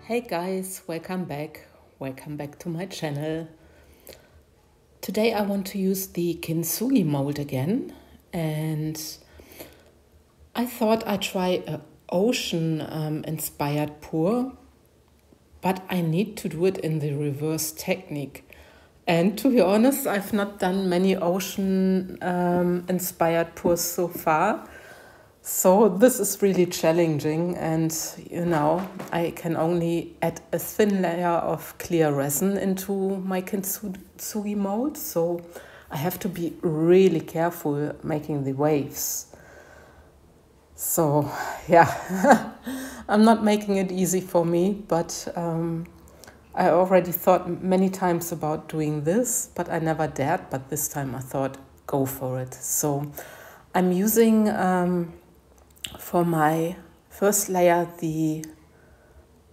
Hey guys, welcome back. Welcome back to my channel. Today I want to use the Kintsugi mold again, and I thought I'd try a ocean inspired pour, but I need to do it in the reverse technique. And to be honest, I've not done many ocean inspired pours so far. So this is really challenging, and I can only add a thin layer of clear resin into my Kintsugi mold, so I have to be really careful making the waves. So yeah, I'm not making it easy for me, but I already thought many times about doing this, but I never dared, but this time I thought, go for it. So I'm using for my first layer the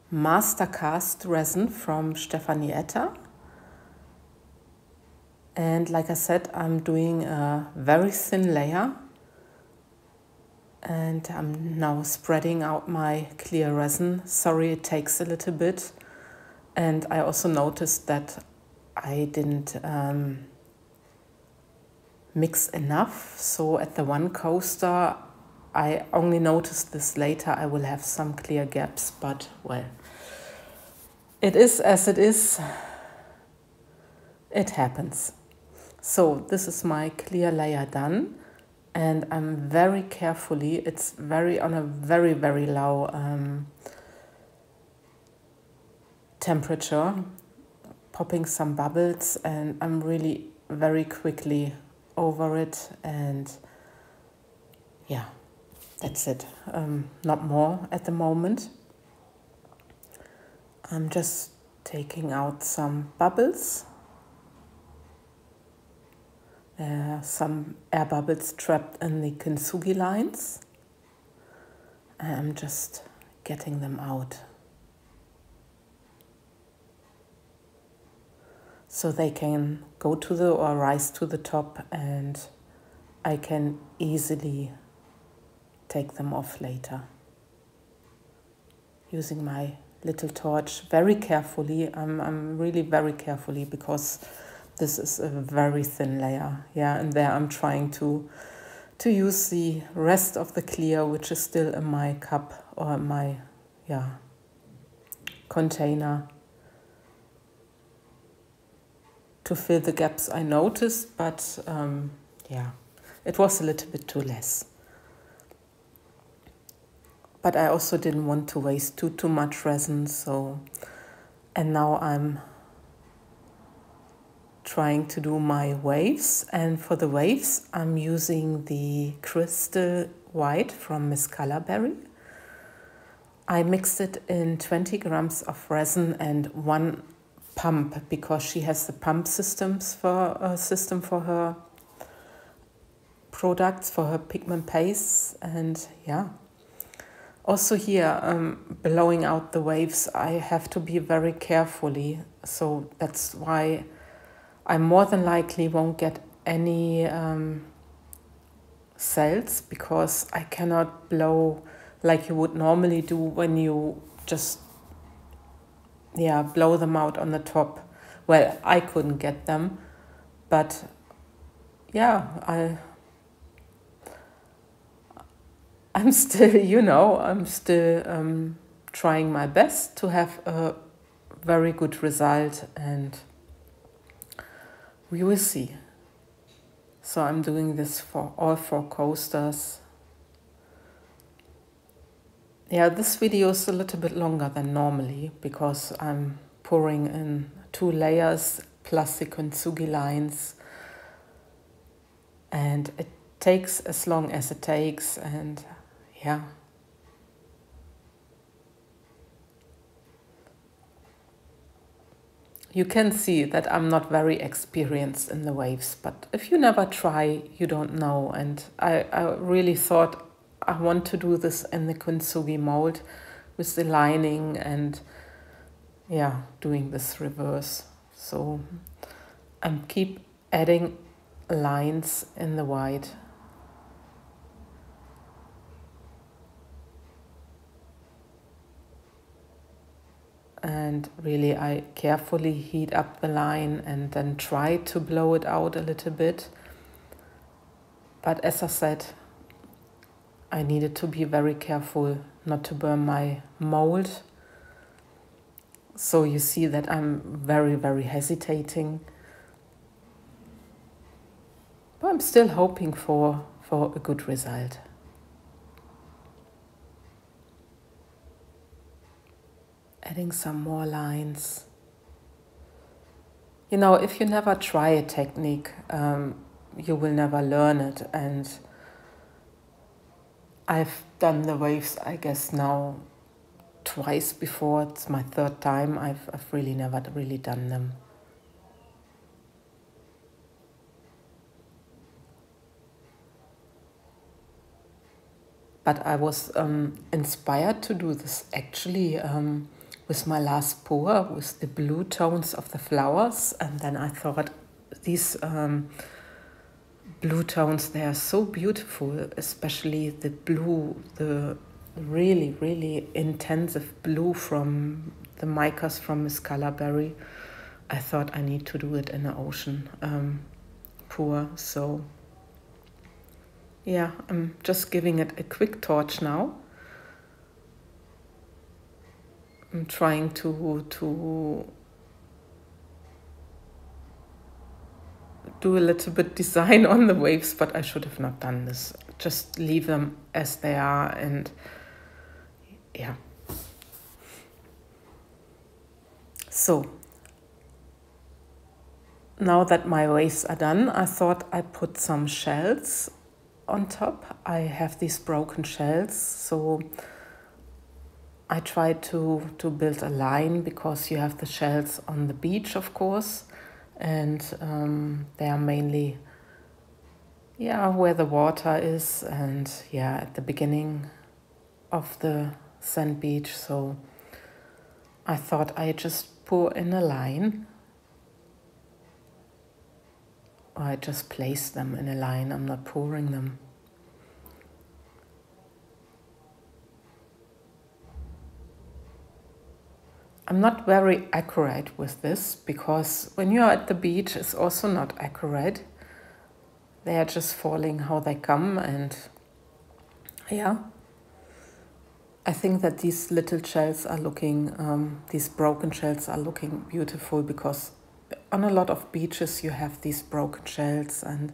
master cast resin from Stefanietta, and like I said, I'm doing a very thin layer, and I'm now spreading out my clear resin. Sorry, it takes a little bit, and I also noticed that I didn't mix enough, so at the one coaster I only noticed this later. I will have some clear gaps, but well, it is as it is. It happens. So this is my clear layer done, and I'm very carefully, it's on a very, very low temperature, popping some bubbles, and I'm really very quickly over it, and yeah. That's it, not more at the moment. I'm just taking out some bubbles. Some air bubbles trapped in the Kintsugi lines. I'm just getting them out, so they can go to or rise to the top, and I can easily take them off later using my little torch very carefully. I'm really very carefully, because this is a very thin layer. Yeah, and there I'm trying to use the rest of the clear, which is still in my cup or my container, to fill the gaps I noticed, but it was a little bit too less. But I also didn't want to waste too much resin, so, and now I'm trying to do my waves, and for the waves I'm using the Crystal White from Miss Colorberry. I mixed it in 20 grams of resin and 1 pump, because she has the pump system for her products, for her pigment pastes, and yeah. Also here, blowing out the waves, I have to be very carefully, so that's why I more than likely won't get any cells, because I cannot blow like you would normally do when you just blow them out on the top. Well, I couldn't get them, but yeah, I'm still, trying my best to have a very good result, and we will see. So I'm doing this for all 4 coasters. Yeah, this video is a little bit longer than normally, because I'm pouring in 2 layers plus the Kintsugi lines, and it takes as long as it takes, and yeah. You can see that I'm not very experienced in the waves, but if you never try, you don't know. And I really thought I want to do this in the Kintsugi mold with the lining, and doing this reverse. So I keep adding lines in the white. and really I carefully heat up the line and then try to blow it out a little bit. But as I said, I needed to be very careful not to burn my mold. So you see that I'm very, very hesitating. But I'm still hoping for a good result. Adding some more lines. You know, if you never try a technique, you will never learn it. And I've done the waves, I guess, now twice before. It's my third time. I've really never really done them. But I was inspired to do this actually with my last pour, with the blue tones of the flowers. And then I thought these blue tones, they are so beautiful, especially the blue, the really, really intensive blue from the micas from Miss Colorberry. I thought I need to do it in an ocean pour. So yeah, I'm just giving it a quick torch now. I'm trying to do a little bit design on the waves, but I should have not done this. Just leave them as they are, and yeah. So now that my waves are done, I thought I put some shells on top. I have these broken shells, so I tried to build a line, because you have the shells on the beach, of course, and they are mainly, yeah, where the water is, and yeah, at the beginning of the sand beach. So I thought I just pour in a line, or I just place them in a line. I'm not pouring them. I'm not very accurate with this, because when you're at the beach, it's also not accurate. They are just falling how they come, and yeah. I think that these little shells are looking, these broken shells are looking beautiful, because on a lot of beaches you have these broken shells, and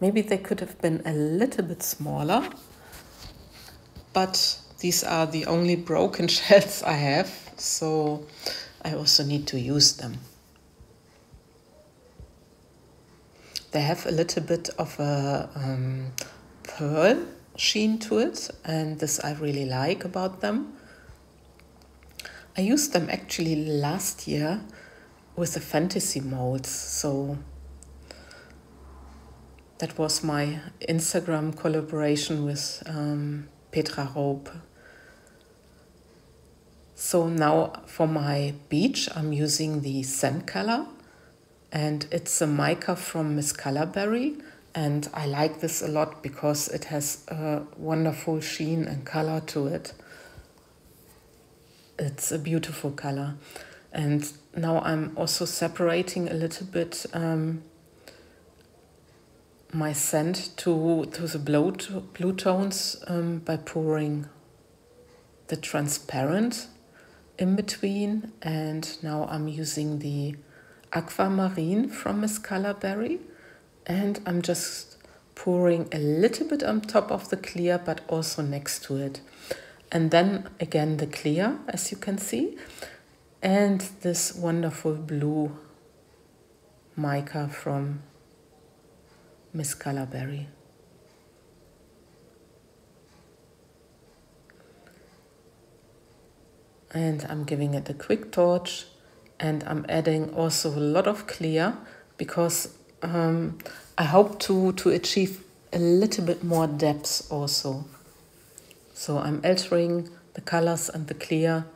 maybe they could have been a little bit smaller, but these are the only broken shells I have, so I also need to use them. They have a little bit of a pearl sheen to it, and this I really like about them. I used them actually last year with the fantasy molds, so that was my Instagram collaboration with Petra Rope. So now for my beach, I'm using the sand color, and it's a mica from Miss Colorberry, and I like this a lot because it has a wonderful sheen and color to it. It's a beautiful color. And now I'm also separating a little bit my sand to the blue tones by pouring the transparent in between. And now I'm using the aquamarine from Miss Colorberry, and I'm just pouring a little bit on top of the clear, but also next to it. And then again the clear, as you can see, and this wonderful blue mica from Miss Colorberry. And I'm giving it a quick torch, and I'm adding also a lot of clear, because I hope to achieve a little bit more depth also. So I'm altering the colors and the clear,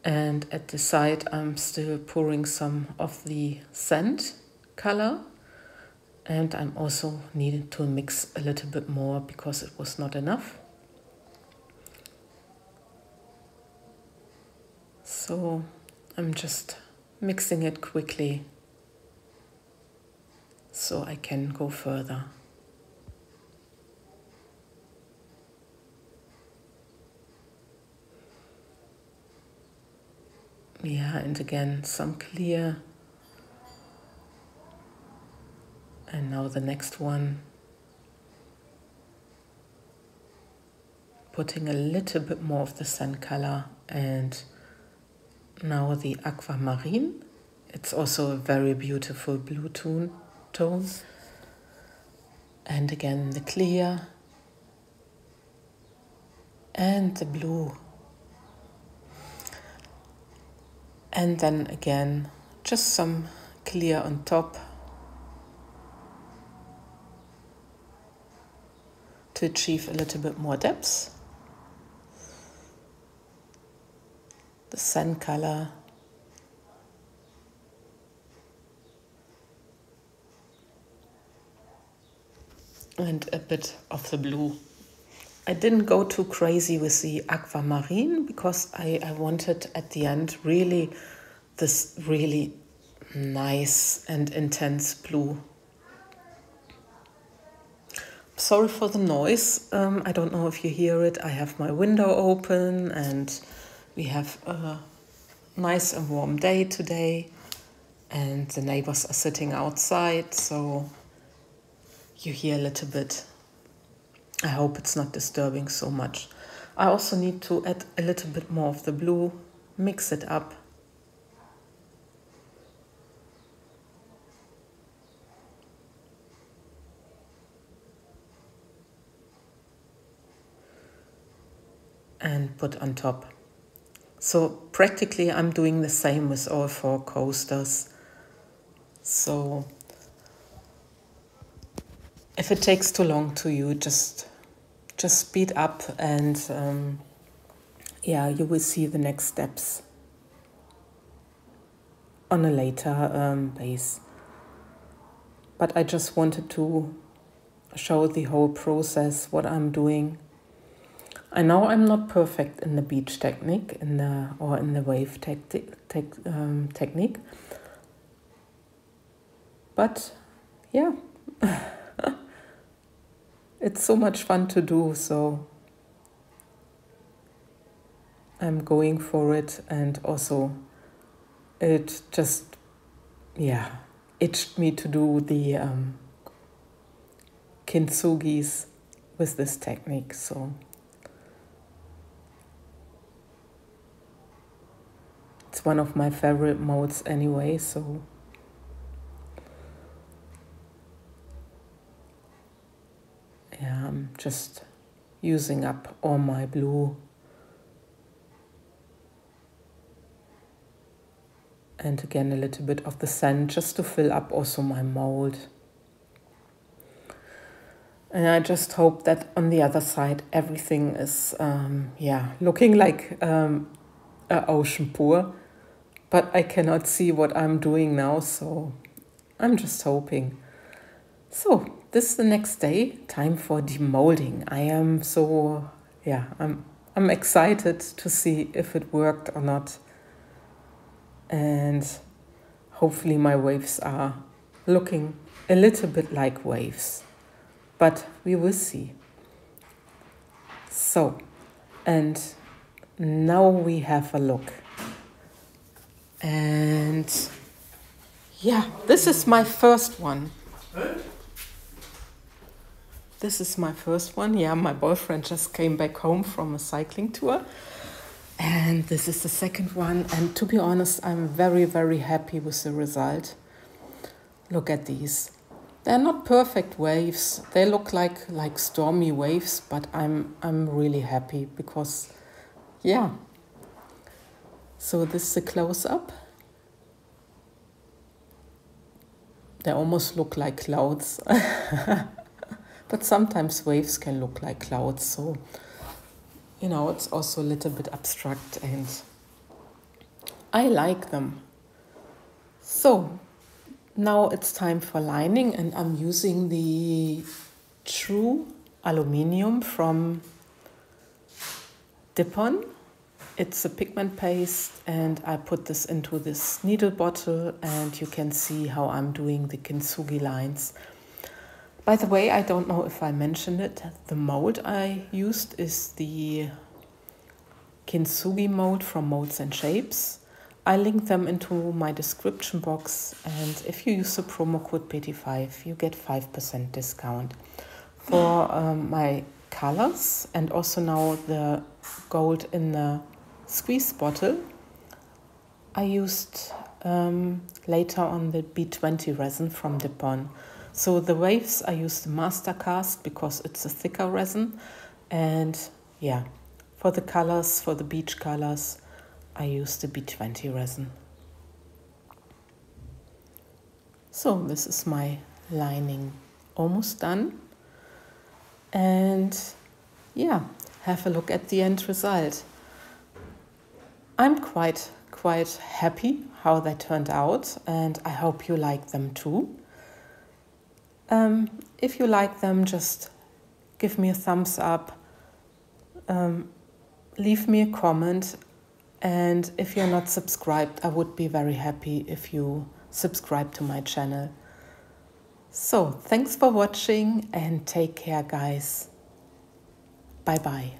and at the side I'm still pouring some of the sand color, and I'm also needing to mix a little bit more because it was not enough. So I'm just mixing it quickly so I can go further. Yeah, and again some clear. And now the next one. Putting a little bit more of the sand color, and now the aquamarine. It's also a very beautiful blue tone. And again the clear and the blue. And then again just some clear on top to achieve a little bit more depth. The sand color. And a bit of the blue. I didn't go too crazy with the aquamarine because I wanted at the end really this really nice and intense blue. Sorry for the noise. I don't know if you hear it. I have my window open and we have a nice and warm day today. And the neighbors are sitting outside, so you hear a little bit. I hope it's not disturbing so much. I also need to add a little bit more of the blue, mix it up. And put on top. So practically I'm doing the same with all 4 coasters. So if it takes too long to you, just speed up and yeah, you will see the next steps on a later base. But I just wanted to show the whole process, what I'm doing. I know I'm not perfect in the beach technique, in the wave technique, but yeah, it's so much fun to do, so I'm going for it. And also it just, yeah, itched me to do the Kintsugis with this technique, so it's one of my favorite molds anyway, so yeah, I'm just using up all my blue. And again a little bit of the sand just to fill up also my mold. And I just hope that on the other side everything is yeah, looking like an ocean pour. But I cannot see what I'm doing now, so I'm just hoping. So this is the next day, time for demolding. I am so, yeah, I'm excited to see if it worked or not. And hopefully my waves are looking a little bit like waves, but we will see. So, and now we have a look. And yeah, this is my first one. This is my first one. Yeah, my boyfriend just came back home from a cycling tour. And this is the second one. And to be honest, I'm very, very happy with the result. Look at these. They're not perfect waves. They look like stormy waves, but I'm really happy because, yeah. So this is a close-up. They almost look like clouds. But sometimes waves can look like clouds, so you know, it's also a little bit abstract and I like them. So now it's time for lining, and I'm using the true aluminium from Dipon. it's a pigment paste, and I put this into this needle bottle, and you can see how I'm doing the Kintsugi lines. By the way, I don't know if I mentioned it, the mold I used is the Kintsugi mold from Molds and Shapes. I link them into my description box, and if you use the promo code PT5, you get 5% discount. For my colors, and also now the gold in the squeeze bottle, I used later on the B20 resin from Dipon. So the waves, I used the master cast because it's a thicker resin, and yeah, for the colors, for the beach colors, I used the B20 resin. So this is my lining almost done, and yeah, have a look at the end result. I'm quite happy how they turned out, and I hope you like them too. If you like them, just give me a thumbs up, leave me a comment, and if you're not subscribed, I would be very happy if you subscribe to my channel. So, thanks for watching and take care, guys. Bye bye.